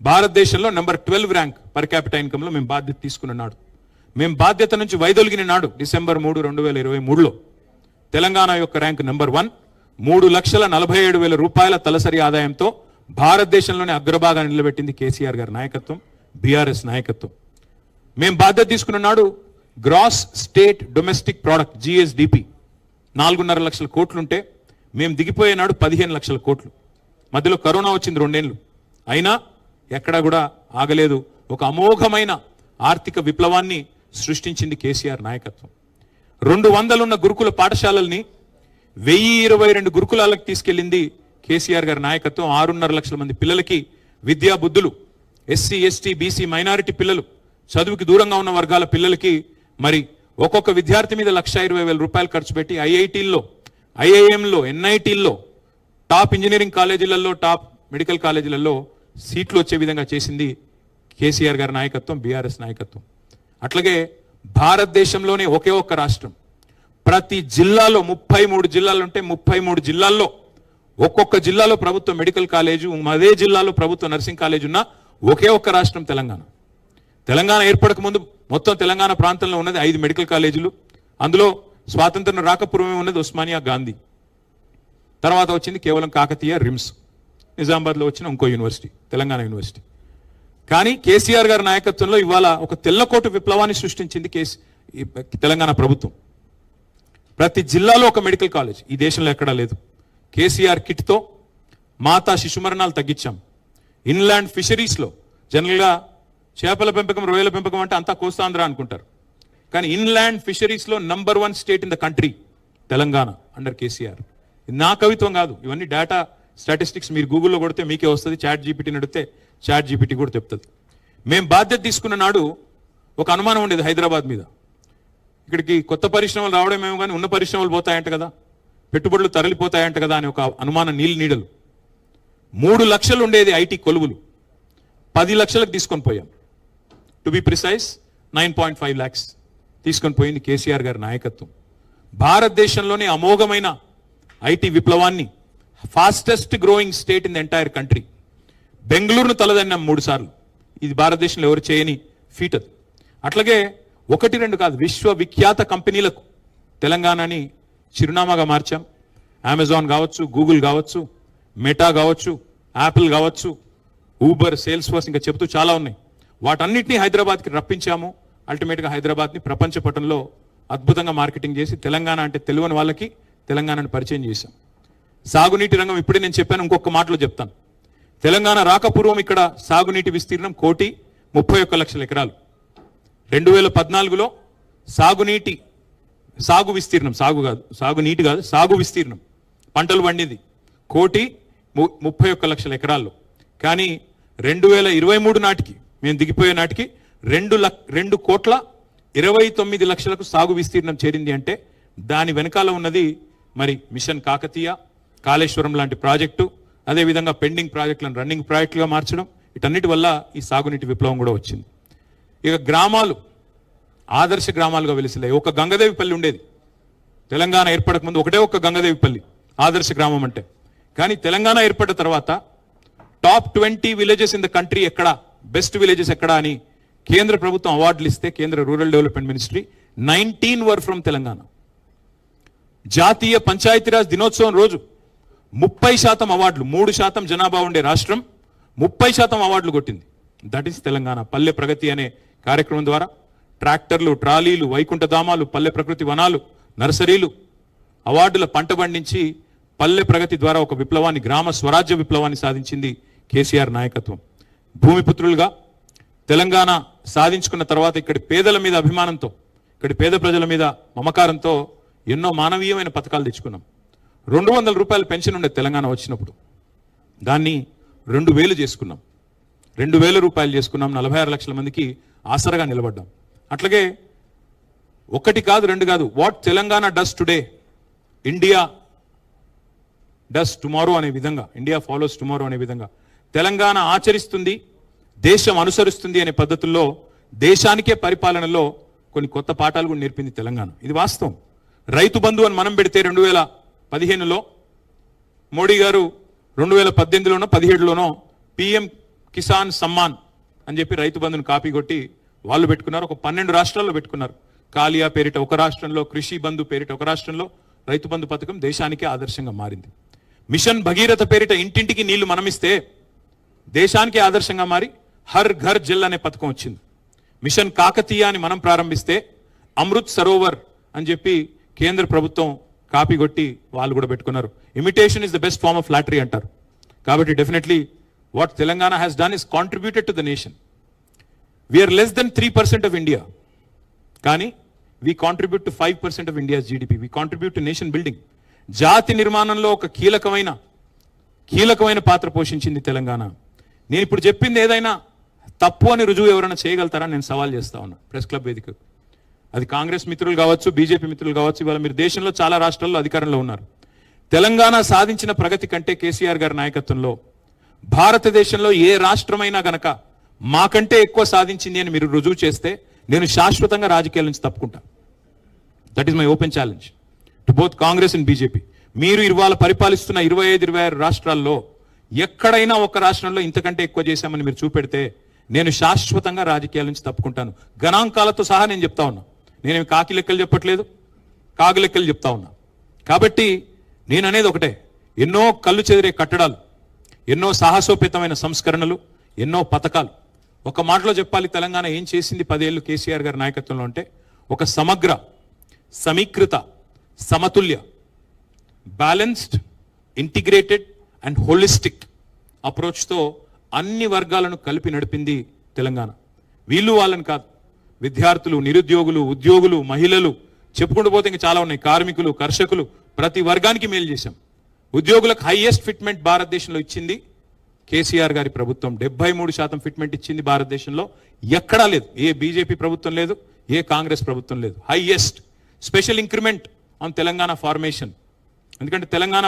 భారతదేశంలో number 12 rank per capital income లో మేము బాధ్యత తీసుకున్న నాడు, మేము బాధ్యత నుంచి వైదొలిగిన నాడు డిసెంబర్ 3, 2023లో తెలంగాణ యొక్క ర్యాంక్ నెంబర్ 1, 3,47,000 రూపాయల తలసరి ఆదాయంతో భారతదేశంలోనే అగ్రభాగాన్ని నిలబెట్టింది కేసీఆర్ గారి నాయకత్వం, బీఆర్ఎస్ నాయకత్వం. మేము బాధ్యత తీసుకున్న నాడు gross state domestic product GSDP 4.5 లక్షల కోట్లుంటే మేము దిగిపోయే నాడు 15 లక్షల కోట్లు. మధ్యలో కరోనా వచ్చింది 2 ఏళ్ళు, అయినా ఎక్కడా కూడా ఆగలేదు. ఒక అమోఘమైన ఆర్థిక విప్లవాన్ని సృష్టించింది కేసీఆర్ నాయకత్వం. 200 ఉన్న గురుకుల పాఠశాలల్ని 1022 గురుకులాలకు తీసుకెళ్లింది కేసీఆర్ గారి నాయకత్వం. 6.5 లక్షల మంది పిల్లలకి విద్యా బుద్ధులు, ఎస్సీ, ఎస్టీ, బీసీ, మైనారిటీ పిల్లలు, చదువుకి దూరంగా ఉన్న వర్గాల పిల్లలకి మరి ఒక్కొక్క విద్యార్థి మీద 1,20,000 రూపాయలు ఖర్చు పెట్టి ఐఐటీల్లో, ఐఐఎంలో, ఎన్ఐటీల్లో, టాప్ ఇంజనీరింగ్ కాలేజీలలో, టాప్ మెడికల్ కాలేజీలలో సీట్లు వచ్చే విధంగా చేసింది కేసీఆర్ గారి నాయకత్వం, బీఆర్ఎస్ నాయకత్వం. అట్లాగే భారతదేశంలోనే ఒకే ఒక్క రాష్ట్రం, ప్రతి జిల్లాలో 33 జిల్లాలు ఉంటే 33 జిల్లాల్లో ఒక్కొక్క జిల్లాలో ప్రభుత్వ మెడికల్ కాలేజు, అదే జిల్లాలో ప్రభుత్వ నర్సింగ్ కాలేజ్ ఉన్న ఒకే ఒక్క రాష్ట్రం తెలంగాణ. తెలంగాణ ఏర్పడక ముందు మొత్తం తెలంగాణ ప్రాంతంలో ఉన్నది 5 మెడికల్ కాలేజీలు. అందులో స్వాతంత్రం రాకపూర్వమే ఉన్నది ఉస్మానియా, గాంధీ. తర్వాత వచ్చింది కేవలం కాకతీయ, రిమ్స్, నిజామాబాద్లో వచ్చిన ఇంకో యూనివర్సిటీ, తెలంగాణ యూనివర్సిటీ. కానీ కేసీఆర్ గారి నాయకత్వంలో ఇవాళ ఒక తెల్లకోటు విప్లవాన్ని సృష్టించింది తెలంగాణ ప్రభుత్వం. ప్రతి జిల్లాలో ఒక మెడికల్ కాలేజ్, ఈ దేశంలో ఎక్కడా లేదు. కేసీఆర్ కిట్తో మాతా శిశు మరణాలు తగ్గించాం. ఇన్లాండ్ ఫిషరీస్లో జనరల్గా చేపల పెంపకం, రొయ్యల పెంపకం అంటే అంతా కోస్తాంధ్ర అనుకుంటారు. కానీ ఇన్లాండ్ ఫిషరీస్లో number 1 state in the country Telangana under KCR. నా కవిత్వం కాదు, ఇవన్నీ డేటా స్టాటిస్టిక్స్ మీరు గూగుల్లో కొడితే మీకే వస్తుంది. చాట్ జీపీటీని అడిగితే చాట్ జీపీటీ కూడా చెప్తుంది. మేము బాధ్యత తీసుకున్న నాడు ఒక అనుమానం ఉండేది హైదరాబాద్ మీద. ఇక్కడికి కొత్త పరిశ్రమలు రావడమేమో కానీ ఉన్న పరిశ్రమలు పోతాయంట కదా, పెట్టుబడులు తరలిపోతాయంట కదా అని ఒక అనుమానం నీడలు. 3 లక్షలు ఉండేది ఐటీ కొలువులు, 10 లక్షలకు తీసుకొని పోయాం. టు బి ప్రిసైజ్ 9.5 lakhs తీసుకొని పోయింది కేసీఆర్ గారి నాయకత్వం. భారతదేశంలోనే అమోఘమైన ఐటీ విప్లవాన్ని, fastest growing state in the entire country, బెంగళూరును తలదన్నాం 3 సార్లు. ఇది భారతదేశంలో ఎవరు చేయని ఫీట్ అది. అట్లాగే 1-2 కాదు, విశ్వవిఖ్యాత కంపెనీలకు తెలంగాణని చిరునామాగా మార్చాం. అమెజాన్ కావచ్చు, గూగుల్ కావచ్చు, మెటా కావచ్చు, యాపిల్ కావచ్చు, ఊబర్, సేల్స్ ఫోర్స్, ఇంకా చెబుతూ చాలా ఉన్నాయి. వాటన్నిటినీ హైదరాబాద్కి రప్పించాము. అల్టిమేట్గా హైదరాబాద్ని ప్రపంచ పటంలో అద్భుతంగా మార్కెటింగ్ చేసి తెలంగాణ అంటే తెలియని వాళ్ళకి తెలంగాణను పరిచయం చేశాం. సాగునీటి రంగం ఇప్పుడే నేను చెప్పాను, ఇంకొక మాటలో చెప్తాను. తెలంగాణ రాకపూర్వం ఇక్కడ సాగునీటి విస్తీర్ణం 1,31 లక్షల ఎకరాలు. 2014లో సాగు విస్తీర్ణం పంటలు పండింది 1,31 లక్షల ఎకరాల్లో. కానీ 2023 నాటికి, మేము దిగిపోయే నాటికి 2,29 లక్షలకు సాగు విస్తీర్ణం చేరింది. అంటే దాని వెనకాల ఉన్నది మరి మిషన్ కాకతీయ, కాళేశ్వరం లాంటి ప్రాజెక్టు, అదేవిధంగా పెండింగ్ ప్రాజెక్టులను రన్నింగ్ ప్రాజెక్టులుగా మార్చడం, వీటన్నిటి వల్ల ఈ సాగునీటి విప్లవం కూడా వచ్చింది. ఇక గ్రామాలు ఆదర్శ గ్రామాలుగా వెలిసిలాయి. ఒక గంగదేవిపల్లి ఉండేది తెలంగాణ ఏర్పడక ముందు, ఒకటే ఒక్క గంగదేవిపల్లి ఆదర్శ గ్రామం అంటే. కానీ తెలంగాణ ఏర్పడిన తర్వాత top 20 villages in the country ఎక్కడ, బెస్ట్ విలేజెస్ ఎక్కడ అని కేంద్ర ప్రభుత్వం అవార్డులు ఇస్తే, కేంద్ర rural development ministry 19 were from Telangana. జాతీయ పంచాయతీరాజ్ దినోత్సవం రోజు 30% అవార్డులు, 3% జనాభా ఉండే రాష్ట్రం 30% అవార్డులు కొట్టింది. That is Telangana. పల్లె ప్రగతి అనే కార్యక్రమం ద్వారా ట్రాక్టర్లు, ట్రాలీలు, వైకుంఠధామాలు, పల్లె ప్రకృతి వనాలు, నర్సరీలు, అవార్డుల పంట పండించి పల్లె ప్రగతి ద్వారా ఒక విప్లవాన్ని, గ్రామ స్వరాజ్య విప్లవాన్ని సాధించింది కేసీఆర్ నాయకత్వం. భూమిపుత్రులుగా తెలంగాణ సాధించుకున్న తర్వాత ఇక్కడి పేదల మీద అభిమానంతో, ఇక్కడి పేద ప్రజల మీద మమకారంతో ఎన్నో మానవీయమైన పథకాలు తెచ్చుకున్నాం. 200 రూపాయల పెన్షన్ ఉండే తెలంగాణ వచ్చినప్పుడు దాన్ని 2,000 చేసుకున్నాం. 2,000 రూపాయలు చేసుకున్నాం. 46 లక్షల మందికి ఆసరగా నిలబడ్డాం. అట్లాగే 1 కాదు 2 కాదు, what Telangana does today India does tomorrow అనే విధంగా, ఇండియా ఫాలోస్ టుమారో అనే విధంగా తెలంగాణ ఆచరిస్తుంది, దేశం అనుసరిస్తుంది అనే పద్ధతుల్లో దేశానికే పరిపాలనలో కొన్ని కొత్త పాఠాలు కూడా నేర్పింది తెలంగాణ. ఇది వాస్తవం. రైతు బంధు అని మనం పెడితే 2015లో మోడీ గారు 2018లోనో 17లోనో PM కిసాన్ సమ్మాన్ అని చెప్పి రైతు బంధును కాపీ కొట్టి వాళ్ళు పెట్టుకున్నారు. ఒక 12 రాష్ట్రాల్లో పెట్టుకున్నారు. కాలియా పేరిట ఒక రాష్ట్రంలో, కృషి బంధు పేరిట ఒక రాష్ట్రంలో రైతు బంధు పథకం దేశానికే ఆదర్శంగా మారింది. మిషన్ భగీరథ పేరిట ఇంటింటికి నీళ్లు మనమిస్తే దేశానికి ఆదర్శంగా మారి హర్ ఘర్ జల్ అనే పథకం వచ్చింది. మిషన్ కాకతీయ అని మనం ప్రారంభిస్తే అమృత్ సరోవర్ అని చెప్పి కేంద్ర ప్రభుత్వం కాపీ కొట్టి వాళ్ళు కూడా పెట్టుకున్నారు. Imitation is the best form of flattery అంటారు. కాబట్టి definitely what Telangana has done is contributed to the nation. We are less than 3% of India, కానీ we contribute to 5% of India's GDP. We contribute to nation building. జాతి నిర్మాణంలో ఒక కీలకమైన పాత్ర పోషించింది తెలంగాణ. నేను ఇప్పుడు చెప్పింది ఏదైనా తప్పు అని రుజువు ఎవరైనా చేయగలుగుతారా నేను సవాల్ చేస్తా ఉన్నా ప్రెస్ క్లబ్ వేదిక. అది కాంగ్రెస్ మిత్రులు కావచ్చు, బీజేపీ మిత్రులు కావచ్చు. ఇవాళ మీరు దేశంలో చాలా రాష్ట్రాల్లో అధికారంలో ఉన్నారు. తెలంగాణ సాధించిన ప్రగతి కంటే కేసీఆర్ గారి నాయకత్వంలో భారతదేశంలో ఏ రాష్ట్రమైనా గనక మాకంటే ఎక్కువ సాధించింది అని మీరు రుజువు చేస్తే నేను శాశ్వతంగా రాజకీయాల నుంచి తప్పుకుంటా. That is my open challenge to both Congress and BJP. మీరు ఇవాళ పరిపాలిస్తున్న 25-26 రాష్ట్రాల్లో ఎక్కడైనా ఒక రాష్ట్రంలో ఇంతకంటే ఎక్కువ చేశామని మీరు చూపెడితే నేను శాశ్వతంగా రాజకీయాల నుంచి తప్పుకుంటాను. గణాంకాలతో సహా నేను చెప్తా ఉన్నా. నేనేమి కాకి లెక్కలు చెప్పట్లేదు, కాగు లెక్కలు చెప్తా ఉన్నా. కాబట్టి నేను అనేది ఒకటే, ఎన్నో కళ్ళు చెదిరే కట్టడాలు, ఎన్నో సాహసోపేతమైన సంస్కరణలు, ఎన్నో పథకాలు. ఒక మాటలో చెప్పాలి, తెలంగాణ ఏం చేసింది 10 ఏళ్ళు కేసీఆర్ గారి నాయకత్వంలో అంటే ఒక సమగ్ర, సమీకృత, సమతుల్య, బ్యాలెన్స్డ్, ఇంటిగ్రేటెడ్ అండ్ హోలిస్టిక్ అప్రోచ్తో అన్ని వర్గాలను కలిపి నడిపింది తెలంగాణ. వీళ్ళు వాళ్ళని కాదు, విద్యార్థులు, నిరుద్యోగులు, ఉద్యోగులు, మహిళలు, చెప్పుకుంటూ పోతే ఇంకా చాలా ఉన్నాయి, కార్మికులు, కర్షకులు, ప్రతి వర్గానికి మేలు చేశాం. ఉద్యోగులకు హైయెస్ట్ ఫిట్మెంట్ భారతదేశంలో ఇచ్చింది కేసీఆర్ గారి ప్రభుత్వం. 73% ఫిట్మెంట్ ఇచ్చింది భారతదేశంలో. ఎక్కడా లేదు, ఏ బీజేపీ ప్రభుత్వం లేదు, ఏ కాంగ్రెస్ ప్రభుత్వం లేదు. Highest special increment on Telangana formation. ఎందుకంటే తెలంగాణ